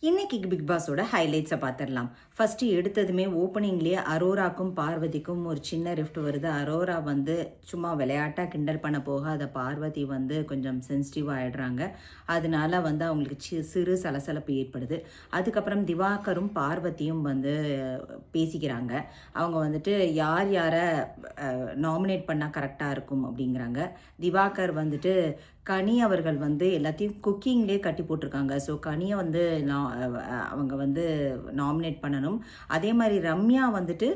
இன்னைக்கு பிக் பாஸோட ஹைலைட்ஸை பார்த்துடலாம். ஃபர்ஸ்ட் எடுத்ததுமே ஓப்பனிங்லேயே அரோராக்கும் பார்வதிக்கும் ஒரு சின்ன ரிஃப்ட் வருது. அரோரா வந்து சும்மா விளையாட்டாக கிண்டல் பண்ண போக அதை பார்வதி வந்து கொஞ்சம் சென்சிட்டிவ் ஆகிடுறாங்க. அதனால வந்து அவங்களுக்கு சிறு சலசலப்பு ஏற்படுது. அதுக்கப்புறம் திவாகரும் பார்வதியும் வந்து பேசிக்கிறாங்க. அவங்க வந்துட்டு யார் யாரை நாமினேட் பண்ணால் கரெக்டாக இருக்கும் அப்படிங்கிறாங்க. திவாகர் வந்துட்டு கனி அவர்கள் வந்து எல்லாத்தையும் குக்கிங்லேயே கட்டி போட்டிருக்காங்க. ஸோ கனியை வந்து அவங்க வந்து நாமினேட் பண்ணணும். அதே மாதிரி ரம்யா வந்துட்டு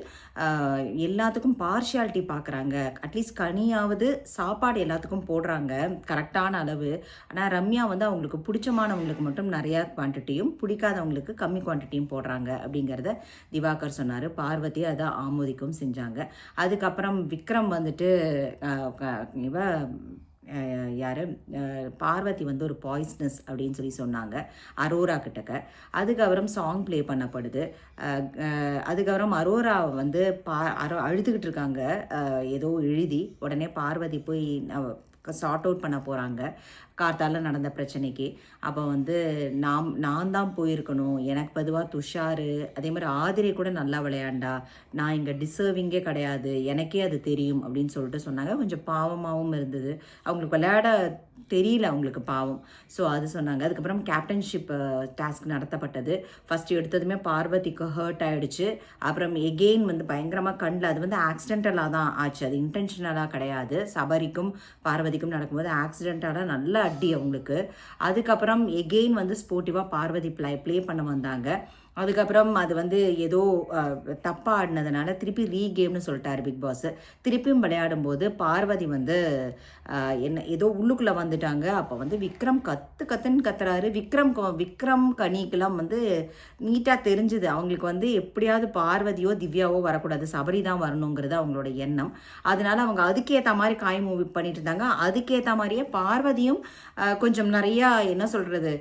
எல்லாத்துக்கும் பார்ஷியாலிட்டி பார்க்குறாங்க. அட்லீஸ்ட் கனியாவது சாப்பாடு எல்லாத்துக்கும் போடுறாங்க கரெக்டான அளவு. ஆனால் ரம்யா வந்து அவங்களுக்கு பிடிச்சமானவங்களுக்கு மட்டும் நிறையா குவான்டிட்டியும் பிடிக்காதவங்களுக்கு கம்மி குவான்டிட்டியும் போடுறாங்க அப்படிங்கிறத திவாகர் சொன்னார். பார்வதி அதை ஆமோதிக்கும் செஞ்சாங்க. அதுக்கப்புறம் விக்ரம் வந்துட்டு இவ யார் பார்வதி வந்து ஒரு பாய்ஸ்னஸ் அப்படின்னு சொல்லி சொன்னாங்க அரோரா கிட்டக்க. அதுக்கப்புறம் சாங் ப்ளே பண்ணப்படுது. அதுக்கப்புறம் அரோரா வந்து அழுதுகிட்டு இருக்காங்க ஏதோ எழுதி. உடனே பார்வதி போய் சார்ட் அவுட் பண்ண போகிறாங்க கார்த்தால நடந்த பிரச்சனைக்கு. அப்போ வந்து நான் தான் போயிருக்கணும், எனக்கு பொதுவாக துஷாரு அதே மாதிரி ஆதிரை கூட நல்லா விளையாண்டா, நான் இங்கே டிசர்விங்கே கிடையாது, எனக்கே அது தெரியும் அப்படின்னு சொல்லிட்டு சொன்னாங்க. கொஞ்சம் பாவமாகவும் இருந்தது, அவங்களுக்கு விளையாட தெரியல அவங்களுக்கு பாவம். ஸோ அது சொன்னாங்க. அதுக்கப்புறம் கேப்டன்ஷிப் டாஸ்க் நடத்தப்பட்டது. ஃபஸ்ட்டு எடுத்ததுமே பார்வதிக்கு ஹர்ட் ஆகிடுச்சு. அப்புறம் எகெயின் வந்து பயங்கரமாக கண்டில் அது வந்து ஆக்சிடென்டலாக தான் ஆச்சு, அது இன்டென்ஷனலாக கிடையாது. சபரிக்கும் பார்வதிக்கும் நடக்கும்போது ஆக்சிடென்டலாக நல்ல அடி அவங்களுக்கு. அதுக்கப்புறம் எகெயின் வந்து ஸ்போர்ட்டிவாக பார்வதி ப்ளே பண்ண வந்தாங்க. அதுக்கப்புறம் அது வந்து ஏதோ தப்பாக ஆடினதுனால திருப்பி ரீகேம்னு சொல்லிட்டாரு பிக் பாஸ். திருப்பியும் விளையாடும்போது பார்வதி வந்து என்ன ஏதோ உள்ளுக்குள்ளே வந்துட்டாங்க. அப்போ வந்து விக்ரம் கத்துன்னு கத்துறாரு. விக்ரம் கனிக்கெல்லாம் வந்து நீட்டாக தெரிஞ்சுது அவங்களுக்கு வந்து எப்படியாவது பார்வதியோ திவ்யாவோ வரக்கூடாது, சபரி தான் வரணுங்கிறது அவங்களோட எண்ணம். அதனால அவங்க அதுக்கேற்ற மாதிரி காய் மூவி பண்ணிட்டு இருந்தாங்க. அதுக்கேற்ற மாதிரியே பார்வதியும் கொஞ்சம் நிறையா என்ன சொல்கிறது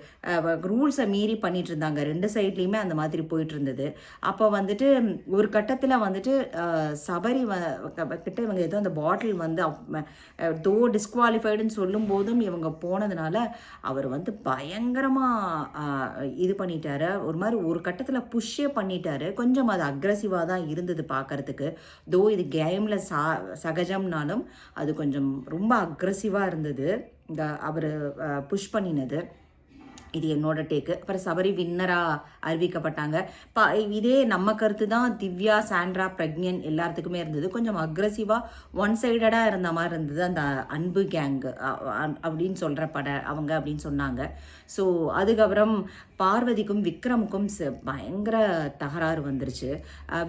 ரூல்ஸை மீறி பண்ணிட்டு இருந்தாங்க. ரெண்டு சைட்லேயுமே அந்த மாதிரி போயிட்டு இருந்தது. அப்போ வந்துட்டு ஒரு கட்டத்தில் வந்துட்டு சபரி கிட்ட இவங்க ஏதோ அந்த பாட்டில் வந்து தோ டிஸ்குவாலிஃபைடுன்னு சொல்லும் போதும் இவங்க போனதுனால அவர் வந்து பயங்கரமாக இது பண்ணிட்டாரு. ஒரு மாதிரி ஒரு கட்டத்தில் புஷ்ஷே பண்ணிட்டாரு. கொஞ்சம் அது அக்ரெசிவாக தான் இருந்தது பார்க்கறதுக்கு. தோ இது கேமில் சகஜம்னாலும் அது கொஞ்சம் ரொம்ப அக்ரெசிவாக இருந்தது இந்த அவர் புஷ் பண்ணினது. இது என்னோட டேக்கு. அப்புறம் சபரி வின்னராக அறிவிக்கப்பட்டாங்க. இதே நம்ம கருத்து தான் திவ்யா, சாண்ட்ரா, பிரக்ஞன் எல்லாத்துக்குமே இருந்தது. கொஞ்சம் அக்ரெசிவாக ஒன் சைடடாக இருந்த மாதிரி இருந்தது அந்த அன்பு கேங் அப்படின்னு சொல்கிற அவங்க அப்படின்னு சொன்னாங்க. ஸோ அதுக்கப்புறம் பார்வதிக்கும் விக்ரமுக்கும் பயங்கர தகராறு வந்துருச்சு.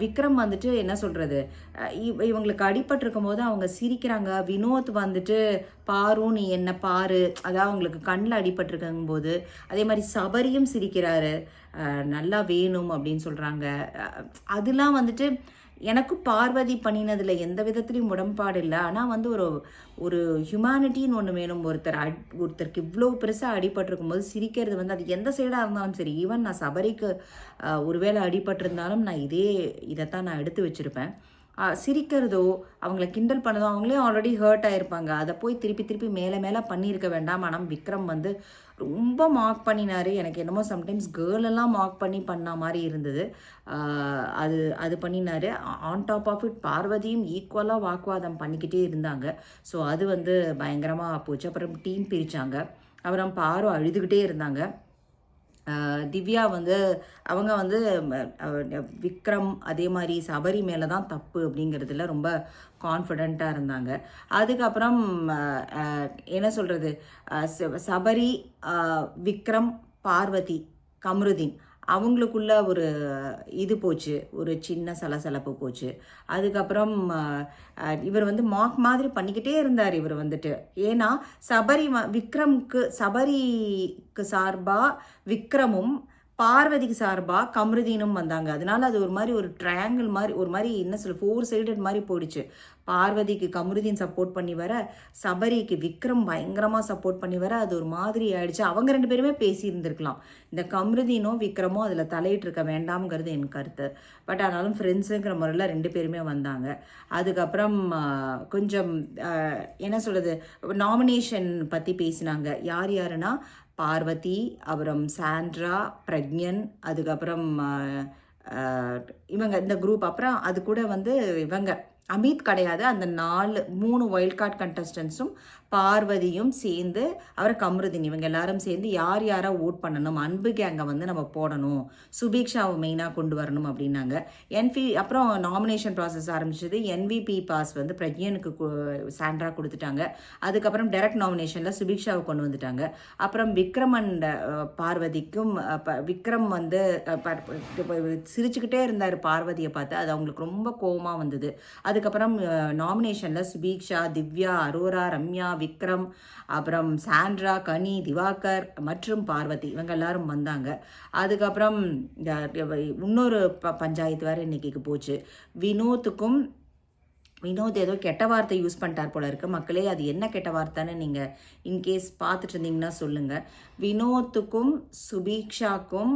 விக்ரம் வந்துட்டு என்ன சொல்கிறது இவங்களுக்கு அடிபட்டிருக்கும் போது அவங்க சிரிக்கிறாங்க. வினோத் வந்துட்டு பாரு நீ என்ன பாரு, அதாவது அவங்களுக்கு கண்ணில் அடிபட்டிருக்கும் போது அதே மாதிரி சபரியும் சிரிக்கிறாரு, நல்லா வேணும் அப்படின்னு சொல்கிறாங்க. அதெல்லாம் வந்துட்டு எனக்கு பார்வதி பண்ணினதில் எந்த விதத்துலையும் உடன்பாடு இல்லை. ஆனால் வந்து ஒரு ஹியூமனிட்டின்னு ஒன்று வேணும். ஒருத்தருக்கு இவ்வளோ பெருசாக அடிபட்டிருக்கும் போது சிரிக்கிறது வந்து அது எந்த சைடாக இருந்தாலும் சரி. ஈவன் நான் சபரிக்கு ஒருவேளை அடிபட்டிருந்தாலும் நான் இதைத்தான் நான் எடுத்து வச்சுருப்பேன். சிரிக்கிறதோ அவங்கள கிண்டல் பண்ணதோ அவங்களே ஆல்ரெடி ஹர்ட் ஆகிருப்பாங்க. அதை போய் திருப்பி மேலே பண்ணியிருக்க வேண்டாம். ஆனால் விக்ரம் வந்து ரொம்ப மார்க் பண்ணினார். எனக்கு என்னமோ சம்டைம்ஸ் கேர்ளெல்லாம் மார்க் பண்ண மாதிரி இருந்தது. அது பண்ணினார். ஆன் டாப் ஆஃப் இட் பார்வதியும் ஈக்குவலாக வாக்குவாதம் பண்ணிக்கிட்டே இருந்தாங்க. ஸோ அது வந்து பயங்கரமாக போச்சு. அப்புறம் டீம் பிரித்தாங்க. அப்புறம் பாரு அழுதுகிட்டே இருந்தாங்க. திவ்யா வந்து அவங்க வந்து விக்ரம் அதே மாதிரி சபரி மேலே தான் தப்பு அப்படிங்கிறதுல ரொம்ப கான்ஃபிடெண்ட்டாக இருந்தாங்க. அதுக்கப்புறம் என்ன சொல்கிறது சபரி, விக்ரம், பார்வதி, கம்ருதீன் அவங்களுக்குள்ள ஒரு இது போச்சு, ஒரு சின்ன சலசலப்பு போச்சு. அதுக்கப்புறம் இவர் வந்து மார்க் மாதிரி பண்ணிக்கிட்டே இருந்தார் இவர் வந்துட்டு. ஏன்னா சபரிக்கு சார்பாக விக்ரமும் பார்வதிக்கு சார்பாக கம்ருதீனும் வந்தாங்க. அதனால அது ஒரு மாதிரி ஒரு ட்ரையாங்கிள் மாதிரி ஒரு மாதிரி என்ன சொல்ல 4 சைடட் மாதிரி போயிடுச்சு. பார்வதிக்கு கம்ருதீன் சப்போர்ட் பண்ணி வர, சபரிக்கு விக்ரம் பயங்கரமாக சப்போர்ட் பண்ணி வர, அது ஒரு மாதிரி ஆயிடுச்சு. அவங்க 2 பேருமே பேசியிருந்திருக்கலாம். இந்த கம்ருதீனோ விக்ரமோ அதில் தலையிட்டு இருக்க வேண்டாம்ங்கிறது என் கருத்து. பட் ஆனாலும் ஃப்ரெண்ட்ஸுங்கிற முறையில் 2 பேருமே வந்தாங்க. அதுக்கப்புறம் கொஞ்சம் என்ன சொல்கிறது நாமினேஷன் பற்றி பேசினாங்க. யாருன்னா பார்வதி, அப்புறம் சாண்ட்ரா, பிரக்ஞன், அதுக்கப்புறம் இவங்க இந்த குரூப். அப்புறம் அது கூட வந்து இவங்க அமித் கிடையாது. அந்த 3 வைல்ட் கார்டு கண்டஸ்டன்ஸும் பார்வதியும் சேர்ந்து, அப்புறம் கம்ருதீன், இவங்க எல்லாரும் சேர்ந்து யார் யாரை ஓட் பண்ணணும், அன்பு கேங்கை வந்து நம்ம போடணும், சுபீக்ஷாவை மெயினாக கொண்டு வரணும் அப்படின்னாங்க. அப்புறம் நாமினேஷன் ப்ராசஸ் ஆரம்பிச்சது. என்விபி பாஸ் வந்து பிரக்யனுக்கு சாண்ட்ரா கொடுத்துட்டாங்க. அதுக்கப்புறம் டைரக்ட் நாமினேஷனில் சுபீக்ஷாவை கொண்டு வந்துட்டாங்க. அப்புறம் விக்ரம் அண்ட் பார்வதிக்கும் விக்ரம் வந்து சிரிச்சுக்கிட்டே இருந்தார் பார்வதியை பார்த்து. அது அவங்களுக்கு ரொம்ப கோபமாக வந்தது. அதுக்கப்புறம் நாமினேஷனில் சுபீக்ஷா, திவ்யா, அரோரா, ரம்யா, விக்ரம், அப்புறம் சாண்ட்ரா, கனி, திவாகர் மற்றும் பார்வதி இவங்க எல்லாரும் வந்தாங்க. அதுக்கப்புறம் இன்னொரு பஞ்சாயத்து வேறு இன்னைக்கு போச்சு. வினோத் ஏதோ கெட்ட வார்த்தை யூஸ் பண்ணிட்டார் போல இருக்கு. மக்களே, அது என்ன கெட்ட வார்த்தைன்னு நீங்கள் இன்கேஸ் பார்த்துட்டு இருந்தீங்கன்னா சொல்லுங்கள். வினோத்துக்கும் சுபீக்ஷாக்கும்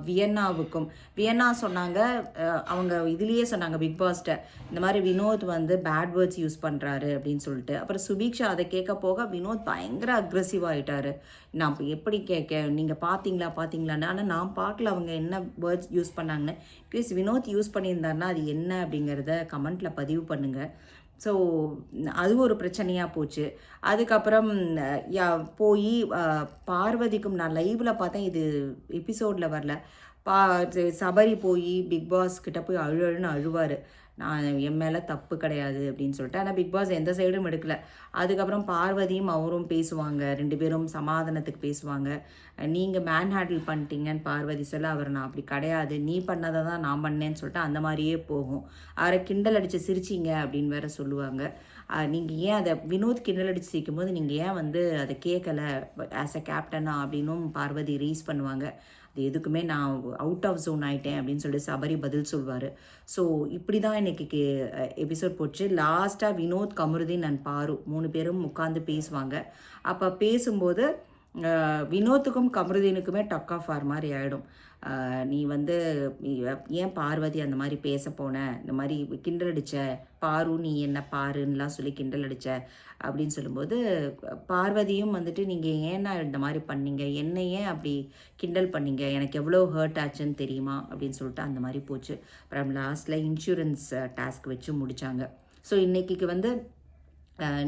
வியன்னா சொன்னாங்க, அவங்க இதுலேயே சொன்னாங்க பிக் பாஸ்ட்டை, இந்த மாதிரி வினோத் வந்து பேட் வேர்ட்ஸ் யூஸ் பண்ணுறாரு அப்படின்னு சொல்லிட்டு. அப்புறம் சுபீக்ஷா அதை கேட்க போக வினோத் பயங்கர அக்ரெசிவ் ஆகிட்டாரு. நான் இப்போ எப்படி நீங்கள் பார்த்தீங்களான்னு. ஆனால் நான் பார்க்கல அவங்க என்ன வேர்ட்ஸ் யூஸ் பண்ணாங்கன்னு. ப்ளீஸ் வினோத் யூஸ் பண்ணியிருந்தாருன்னா அது என்ன அப்படிங்கிறத கமெண்ட்டில் பதிவு பண்ணுங்கள். ஸோ அது ஒரு பிரச்சனையாக போச்சு. அதுக்கப்புறம் போய் பார்வதிக்கும் நான் லைவில் பார்த்தேன், இது எபிசோடில் வரல. சபரி போய் பிக் பாஸ் கிட்ட போய் அழுன்னு அழுவார், நான் என் மேலே தப்பு கிடையாது அப்படின்னு சொல்லிட்டு. ஆனால் பிக் பாஸ் எந்த சைடும் எடுக்கலை. அதுக்கப்புறம் பார்வதியும் அவரும் பேசுவாங்க, 2 பேரும் சமாதானத்துக்கு பேசுவாங்க. நீங்கள் மேன் ஹேண்டில் பண்ணிட்டீங்கன்னு பார்வதி சொல்ல, அவர் நான் அப்படி கிடையாது, நீ பண்ணதை தான் நான் பண்ணேன்னு சொல்லிட்டு அந்த மாதிரியே போகும். அவரை கிண்டல் அடித்து சிரிச்சிங்க அப்படின்னு வேற சொல்லுவாங்க. நீங்கள் ஏன் அதை வினோத் கிண்டல் அடித்து சிரிக்கும் போது நீங்கள் ஏன் வந்து அதை கேட்கலை ஆஸ் அ கேப்டனா அப்படின்னும் பார்வதி ரீஸ் பண்ணுவாங்க. அது எதுக்குமே நான் அவுட் ஆஃப் ஜோன் ஆகிட்டேன் அப்படின்னு சொல்லிட்டு சபரி பதில் சொல்வார். ஸோ இப்படி தான் இன்றைக்கி எபிசோட் போச்சு. லாஸ்ட்டாக வினோத், கமருதீன் அண்ட் பாரு 3 பேரும் உட்காந்து பேசுவாங்க. அப்போ பேசும்போது வினோத்துக்கும் கமருதீனுக்குமே டக் ஆஃப் ஆர் மாதிரி ஆகிடும். நீ வந்து ஏன் பார்வதி அந்த மாதிரி பேச போன, இந்த மாதிரி கிண்டல் அடித்த பாரு, நீ என்ன பாருன்னெலாம் சொல்லி கிண்டல் அடித்த அப்படின்னு சொல்லும்போது பார்வதியும் வந்துட்டு நீங்கள் ஏன்னா இந்த மாதிரி பண்ணீங்க, என்ன ஏன் அப்படி கிண்டல் பண்ணீங்க, எனக்கு எவ்வளோ ஹர்ட் ஆச்சுன்னு தெரியுமா அப்படின்னு சொல்லிட்டு அந்த மாதிரி போச்சு. அப்புறம் லாஸ்ட்டில் இன்சூரன்ஸ் டாஸ்க் வச்சு முடித்தாங்க. ஸோ இன்றைக்கிக்கு வந்து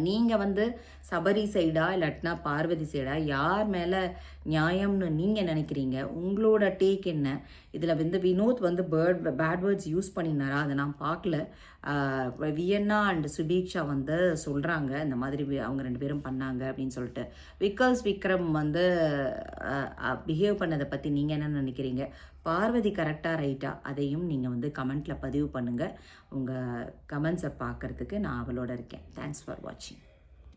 நீங்கள் வந்து சபரி சைடா இல்லாட்டினா பார்வதி சைடா, யார் மேலே நியாயம்னு நீங்கள் நினைக்கிறீங்க? உங்களோட டேக் என்ன? இதில் வந்து வினோத் வந்து பேட் வேர்ட்ஸ் யூஸ் பண்ணினாரா, அதை நான் பார்க்கல. வியன்னா அண்ட் சுபீக்ஷா வந்து சொல்கிறாங்க இந்த மாதிரி அவங்க 2 பேரும் பண்ணாங்க அப்படின்னு சொல்லிட்டு. விக்ரம் வந்து பிஹேவ் பண்ணதை பற்றி நீங்கள் என்ன நினைக்கிறீங்க? பார்வதி கரெக்டாக ரைட்டா, அதையும் நீங்கள் வந்து கமெண்ட்டில் பதிவு பண்ணுங்கள். உங்கள் கமெண்ட்ஸை பார்க்குறதுக்கு நான் அவளோட இருக்கேன். தேங்க்ஸ் ஃபார் வாட்சிங்.